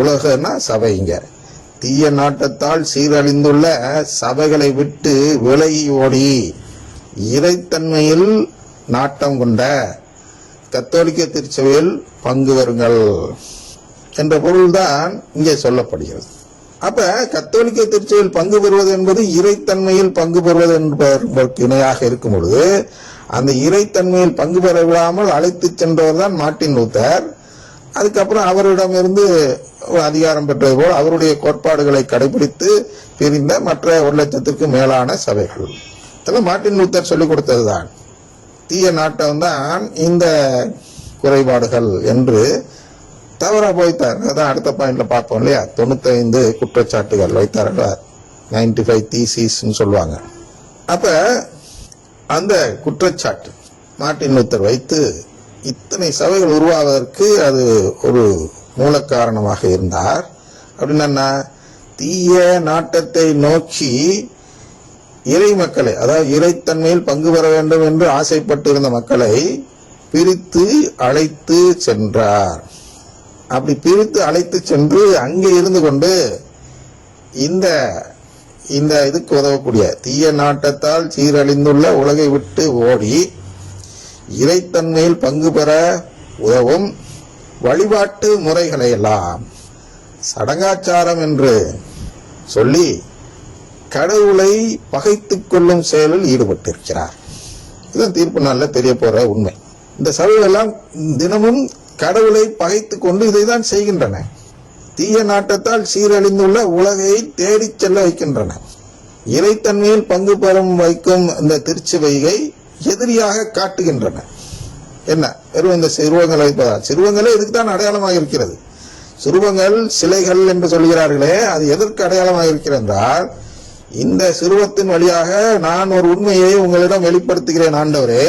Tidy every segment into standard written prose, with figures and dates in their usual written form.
உலகன்னா சபைங்க. தீய நாட்டத்தால் சீரழிந்துள்ள சபைகளை விட்டு விலகி ஓடி இறைத்தன்மையில் நாட்டம் கொண்ட கத்தோலிக்க திருச்சபையில் பங்கு வருங்கள் என்ற பொருள்தான் இங்கே சொல்லப்படுகிறது. அப்ப கத்தோலிக்க திருச்சபையில் பங்கு பெறுவது என்பது இறைத்தன்மையில் பங்கு பெறுவது என்பதற்கு இணையாக இருக்கும் பொழுது, அந்த இறைத்தன்மையில் பங்கு பெற விடாமல் அழைத்து சென்றவர் தான் மார்ட்டின் லூத்தர். அதுக்கப்புறம் அவரிடமிருந்து அதிகாரம் பெற்றது போல் அவருடைய கோட்பாடுகளை கடைபிடித்து பிரிந்த மற்ற 1,00,000க்கு மேலான சபைகள். இதெல்லாம் மார்ட்டின் லூத்தர் சொல்லிக் கொடுத்ததுதான். தீய நாட்டம் தான் இந்த குறைபாடுகள் என்று தவறா போய்த்தார். அதான் அடுத்த பாயிண்ட்ல பார்ப்போம் இல்லையா, 95 குற்றச்சாட்டுகள் வைத்தார், 95 தீசிஸ் சொல்லுவாங்க. அப்ப அந்த குற்றச்சாட்டு மார்ட்டின் லூத்தர் வைத்து இத்தனை சபைகள் உருவாவதற்கு அது ஒரு மூல காரணமாக இருந்தார். அப்படின்னா தீய நாட்டத்தை நோக்கி இறை மக்களை, அதாவது இறைத்தன்மையில் பங்கு பெற வேண்டும் என்று ஆசைப்பட்டு இருந்த மக்களை பிரித்து அழைத்து சென்றார். அப்படி பிரித்து அழைத்து சென்று அங்கே இருந்து கொண்டு இந்த இதுக்கு உதவக்கூடிய தீய நாட்டத்தால் சீரழிந்துள்ள உலகை விட்டு ஓடி இறைத்தன்மையில் பங்கு பெற உதவும் வழிபாட்டு முறைகளை எல்லாம் சடங்காச்சாரம் என்று சொல்லி கடவுளை பகைத்துக் கொள்ளும் செயலில் ஈடுபட்டிருக்கிறார். இதுதான் தீர்ப்பு நாளில் தெரிய போற உண்மை. இந்த சபைகள் எல்லாம் தினமும் கடவுளை பகைத்துக் கொண்டு இதைதான் செய்கின்றன. தீய நாட்டத்தால் சீரழிந்துள்ள உலகை தேடிச் செல்ல வைக்கின்றன. இறைத்தன்மையில் பங்கு பெறும் வைக்கும் இந்த திருச்சபையை எதிரியாக காட்டுகின்றன. என்ன வெறும் இந்த சிறுவங்களை வைப்பதால், சிறுவங்களே இதுக்கு தான் அடையாளமாக இருக்கிறது. சிறுவங்கள் சிலைகள் என்று சொல்கிறார்களே, அது எதற்கு அடையாளமாக இருக்கிறது என்றால், இந்த சிறுவத்தின் வழியாக நான் ஒரு உண்மையை உங்களிடம் வெளிப்படுத்துகிறேன் ஆண்டவரே.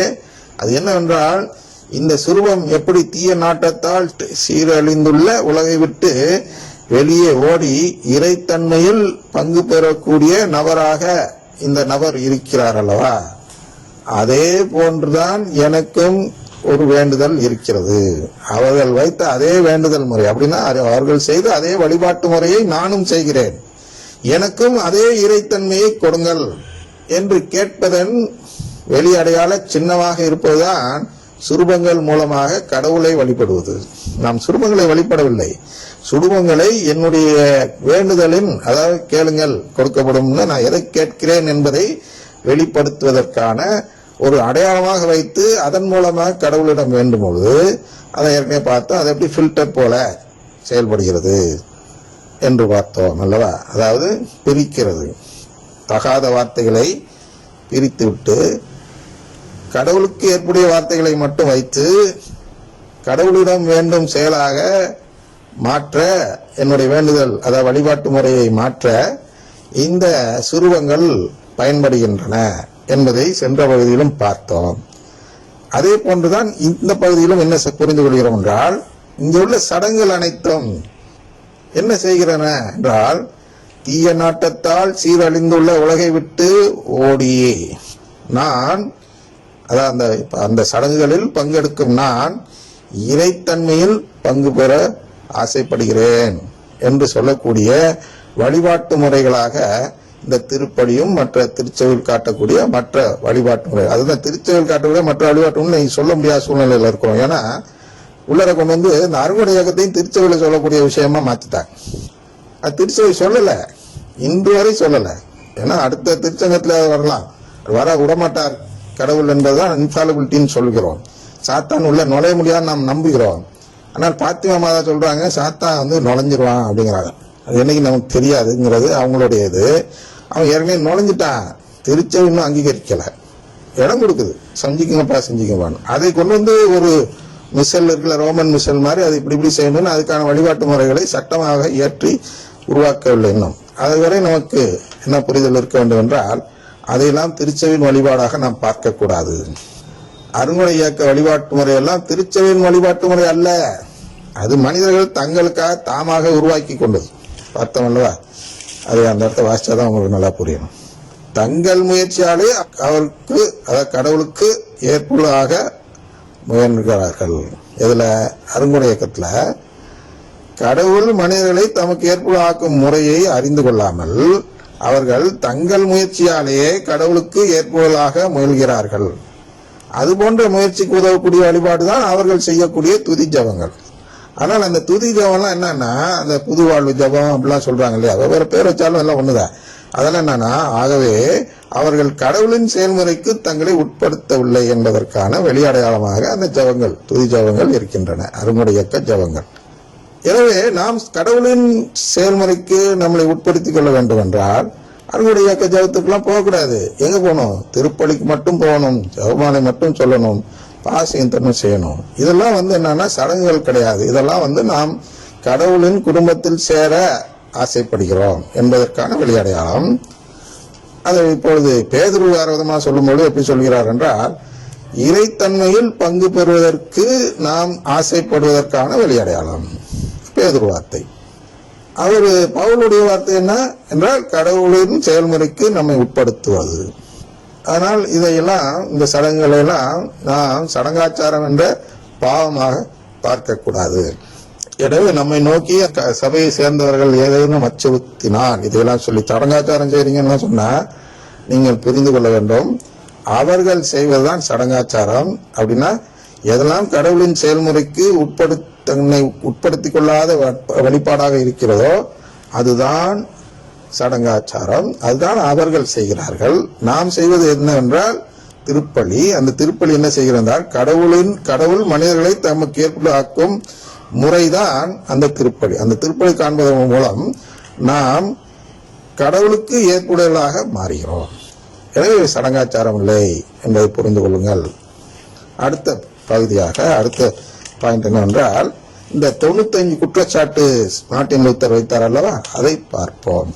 அது என்னவென்றால், இந்த சிறுவம் எப்படி தீய நாட்டத்தால் சீரழிந்துள்ள உலகை விட்டு வெளியே ஓடி இறைத்தன்மையில் பங்கு பெறக்கூடிய நபராக இந்த நபர் இருக்கிறார் அல்லவா, அதே போன்றுதான் எனக்கும் ஒரு வேண்டுதல் இருக்கிறது. அவர்கள் வைத்த அதே வேண்டுதல் முறை, அப்படின்னா அவர்கள் செய்த அதே வழிபாட்டு முறையை நானும் செய்கிறேன், எனக்கும் அதே இறைத்தன்மையை கொடுங்கள் என்று கேட்பதன் வெளியடையாள சின்னமாக இருப்பதுதான் சுரூபங்கள் மூலமாக கடவுளை வழிபடுவது. நாம் சுரூபங்களை வழிபடவில்லை, சுரூபங்களை என்னுடைய வேண்டுதலின், அதாவது கேளுங்கள் கொடுக்கப்படும், நான் எதை கேட்கிறேன் என்பதை வெளிப்படுத்துவதற்கான ஒரு அடையாளமாக வைத்து அதன் மூலமாக கடவுளிடம் வேண்டும் பொழுது அதை ஏற்கனவே பார்த்தோம். அது எப்படி ஃபில்டர் போல செயல்படுகிறது என்று பார்த்தோம் அல்லவா. அதாவது பிரிக்கிறது, தகாத வார்த்தைகளை பிரித்து விட்டு கடவுளுக்கு ஏற்புடைய வார்த்தைகளை மட்டும் வைத்து கடவுளிடம் வேண்டும் செயலாக மாற்ற, என்னுடைய வேண்டுதல் அதாவது வழிபாட்டு முறையை மாற்ற இந்த சுருவங்கள் பயன்படுகின்றன என்பதை சென்ற பகுதியிலும் பார்த்தோம். அதே போன்றுதான் இந்த பகுதியிலும் என்ன புரிந்து கொள்கிறோம் என்றால், இங்கே உள்ள சடங்குகள் அனைத்தும் என்ன செய்கிறன என்றால், தீய நாட்டத்தால் சீரழிந்துள்ள உலகை விட்டு ஓடி நான், அதாவது அந்த சடங்குகளில் பங்கெடுக்கும் நான் இறைத்தன்மையில் பங்கு பெற ஆசைப்படுகிறேன் என்று சொல்லக்கூடிய வழிபாட்டு முறைகளாக இந்த திருப்படியும் மற்ற திருச்செவில் காட்டக்கூடிய மற்ற வழிபாட்டு முறை, அதுதான் திருச்செவில் காட்டக்கூடிய மற்ற வழிபாட்டு முறை சொல்ல முடியாத சூழ்நிலையில் இருக்கிறோம். ஏன்னா உள்ளர கொண்டு வந்து இந்த அறுவடை இயக்கத்தையும் திருச்செவில சொல்லக்கூடிய விஷயமா மாத்திட்டாங்க. அது திருச்செவி சொல்லல, இன்று வரை சொல்லல. ஏன்னா அடுத்த திருச்சங்கத்துல வரலாம், வர விடமாட்டார் கடவுள் என்பதுதான் இன்ஃபாலிபிலிட்டின்னு சொல்கிறோம். சாத்தான் உள்ள நுழைய முடியாது நாம் நம்புகிறோம். ஆனால் பாத்திமா மாதா சொல்றாங்க சாத்தான் வந்து நுழைஞ்சிருவான் அப்படிங்கிறாங்க. அது என்னைக்கு நமக்கு தெரியாதுங்கிறது அவங்களுடைய இது. அவன் ஏற்கனவே நுழைஞ்சிட்டான், திருச்செவி இன்னும் அங்கீகரிக்கல, இடம் கொடுக்குது, செஞ்சுக்குங்கப்பா செஞ்சுக்கப்பான்னு. அதை கொண்டு வந்து ஒரு மிஷல் இருக்குல்ல, ரோமன் மிஷல் மாதிரி அதை இப்படி செய்யணும்னு அதுக்கான வழிபாட்டு முறைகளை சட்டமாக இயற்றி உருவாக்கவில்லை இன்னும். அதுவரை நமக்கு என்ன புரிதல் இருக்க வேண்டும் என்றால், அதையெல்லாம் திருச்செவியின் வழிபாடாக நாம் பார்க்க கூடாது. அருங்குடை இயக்க வழிபாட்டு முறையெல்லாம் திருச்செவியின் வழிபாட்டு முறை அல்ல, அது மனிதர்கள் தங்களுக்காக தாமாக உருவாக்கி கொண்டது. பார்த்தோம் அல்லவா, அது அந்த இடத்த வாசிச்சாதான் உங்களுக்கு நல்லா புரியும். தங்கள் முயற்சியாலே அவருக்கு, அதாவது கடவுளுக்கு ஏற்புள்ளாக முயன்றார்கள். இதுல அருங்குடை இயக்கத்துல கடவுள் மனிதர்களை தமக்கு ஏற்புஆக்கும் முறையை அறிந்து கொள்ளாமல் அவர்கள் தங்கள் முயற்சியாலேயே கடவுளுக்கு ஏற்புதலாக முயல்கிறார்கள். அது போன்ற முயற்சிக்கு உதவக்கூடிய வழிபாடுதான் அவர்கள் செய்யக்கூடிய துதி ஜபங்கள். ஆனால் அந்த துதி ஜபம்லாம் என்னன்னா, அந்த புது வாழ்வு ஜபம் அப்படிலாம் சொல்றாங்க இல்லையா, வெவ்வேறு பேர் வச்சாலும் எல்லாம் ஒண்ணுதான். அதெல்லாம் என்னன்னா, ஆகவே அவர்கள் கடவுளின் செயல்முறைக்கு தங்களை உட்படுத்தவில்லை என்பதற்கான வெளியடையாளமாக அந்த ஜபங்கள், துதி ஜபங்கள் இருக்கின்றன, அருமுறை இயக்க ஜபங்கள். எனவே நாம் கடவுளின் செயல்முறைக்கு நம்மளை உட்படுத்திக் கொள்ள வேண்டும் என்றால் அருமுறை இயக்க ஜபத்துக்கெல்லாம் போகக்கூடாது. எங்க போகணும்? திருப்பலிக்கு மட்டும் போகணும், ஜபமாலை மட்டும் சொல்லணும், பாசியந்தனம் செய்யணும். இதெல்லாம் என்னன்னா சடங்குகள் கிடையாது. இதெல்லாம் நாம் கடவுளின் குடும்பத்தில் சேர ஆசைப்படுகிறோம் என்பதற்கான வெளியடையாளம். அதை இப்பொழுது பேதுரு வேற விதமாக சொல்லும்போது எப்படி சொல்கிறார் என்றால், இறைத்தன்மையில் பங்கு பெறுவதற்கு நாம் ஆசைப்படுவதற்கான வெளியடையாளம் பேதுரு வார்த்தை. அவரு பவுலுடைய வார்த்தை என்ன என்றால், கடவுளின் செயல்முறைக்கு நம்மை உட்படுத்துவது. ஆனால் இதையெல்லாம், இந்த சடங்குகளை எல்லாம் நாம் சடங்காச்சாரம் என்ற பாவமாக பார்க்கக்கூடாது. எனவே நம்மை நோக்கி சபையை சேர்ந்தவர்கள் ஏதேனும் அச்சுறுத்தினால் இதையெல்லாம் சொல்லி சடங்காச்சாரம் செய்றீங்கன்னா சொன்னா நீங்கள் புரிந்து கொள்ள வேண்டும், அவர்கள் செய்வதுதான் சடங்காச்சாரம். அப்படின்னா எதெல்லாம் கடவுளின் செயல்முறைக்கு தன்னை உட்படுத்திக் கொள்ளாத வழிபாடாக இருக்கிறதோ அதுதான் சடங்காச்சாரம், அதுதான் அவர்கள் செய்கிறார்கள். நாம் செய்வது என்னவென்றால் திருப்பலி. அந்த திருப்பலி என்ன செய்கிறார்? கடவுள் மனிதர்களை தமக்கு ஏற்புஆக்கும் முறைதான் அந்த திருப்பலி. அந்த திருப்பலி காண்பதன் மூலம் நாம் கடவுளுக்கு ஏற்புடையவர்களாக மாறுகிறோம். எனவே சடங்காச்சாரம் இல்லை என்பதை புரிந்து கொள்ளுங்கள். அடுத்த பகுதியாக அடுத்த பாயிண்ட் என்னவென்றால், இந்த 95 குற்றச்சாட்டு மார்ட்டின் லூத்தர் வைத்தார் அல்லவா, அதை பார்ப்போம்.